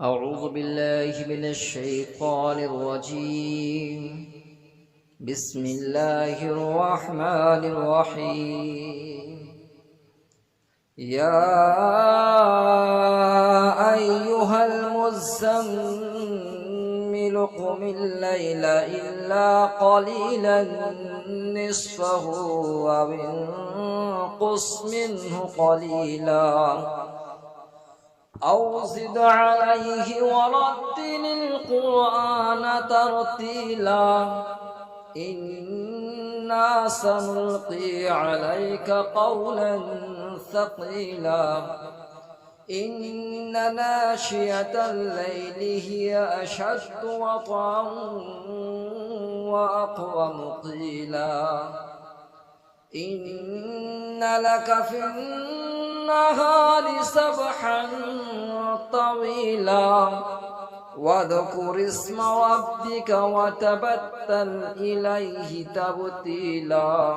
أعوذ بالله من الشيطان الرجيم. بسم الله الرحمن الرحيم. يا أيها المزمل قم الليل إلا قليلا نصفه أو انقص منه قليلا أو زد عليه ورتل القرآن ترتيلا إنا سنلقي عليك قولا ثقيلا إن ناشئة الليل هي أشد وطئا وأقوم قيلا إن لك في النهار سبحا طويلا واذكر اسم ربك وتبتل إليه تبتيلا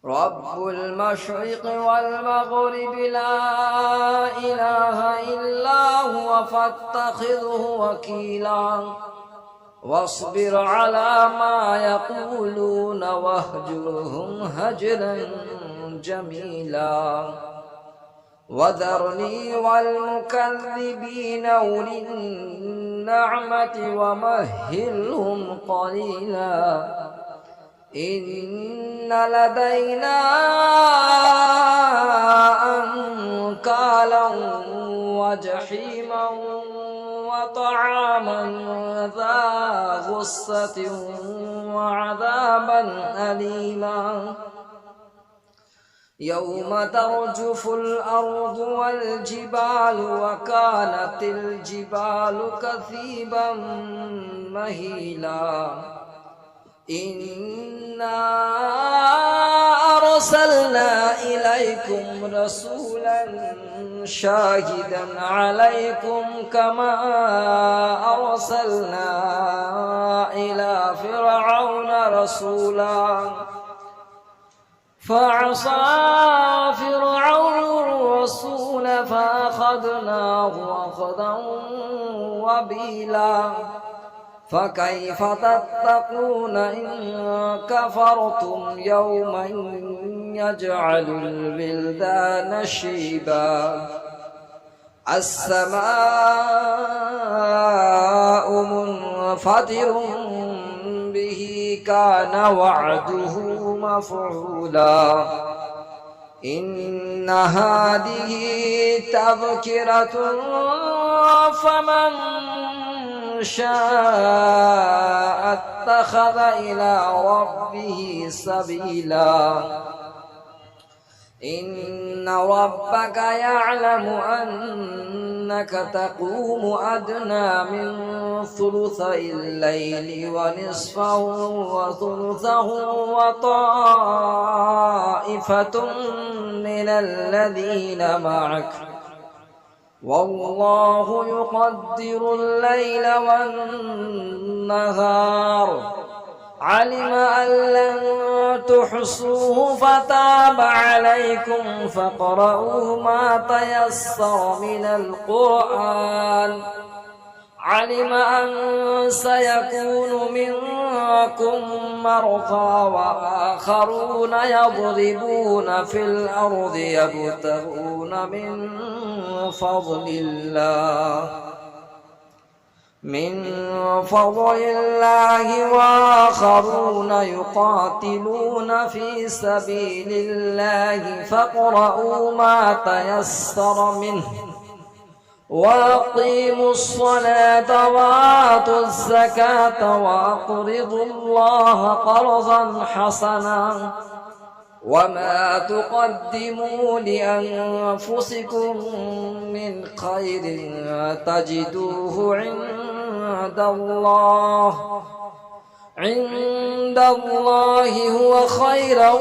رب المشرق والمغرب لا إله إلا هو فاتخذه وكيلا واصبر على ما يقولون واهجرهم هجرا جميلا وذرني والمكذبين أولي النعمة ومهلهم قليلا إن لدينا أنكالا وجحيما وطعاما ذا غصة وعذابا أليما يوم ترجف الأرض والجبال وكانت الجبال كثيبا مهيلا إنا أرسلنا إليكم رسولا شاهدا عليكم كما أرسلنا إلى فرعون رسولا فعصى فرعون الرسول فأخذناه أخذا وبيلا فكيف تتقون إن كفرتم يوما يجعل الولدان شيبا السماء منفطر به كان وعده مفعولا إن هذه تذكرة فمن شاء اتخذ إلى ربه سبيلا إن ربك يعلم أنك تقوم أدنى من ثلثي الليل ونصفه وثلثه وطائفة من الذين معك والله يقدر الليل والنهار علم أن لن تحصوه فتاب عليكم فاقرؤوا ما تيسر من القرآن علم أن سيكون منكم مرضى وآخرون يضربون في الأرض يبتغون من فضل الله وآخرون يقاتلون في سبيل الله فاقرؤوا ما تيسر منه وأقيموا الصلاة وآتوا الزكاة وأقرضوا الله قرضا حسنا وما تقدموا لأنفسكم من خير تجدوه عند الله هو خيرا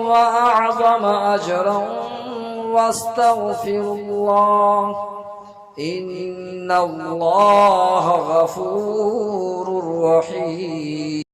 وأعظم أجرا واستغفروا الله إن الله غفور رحيم.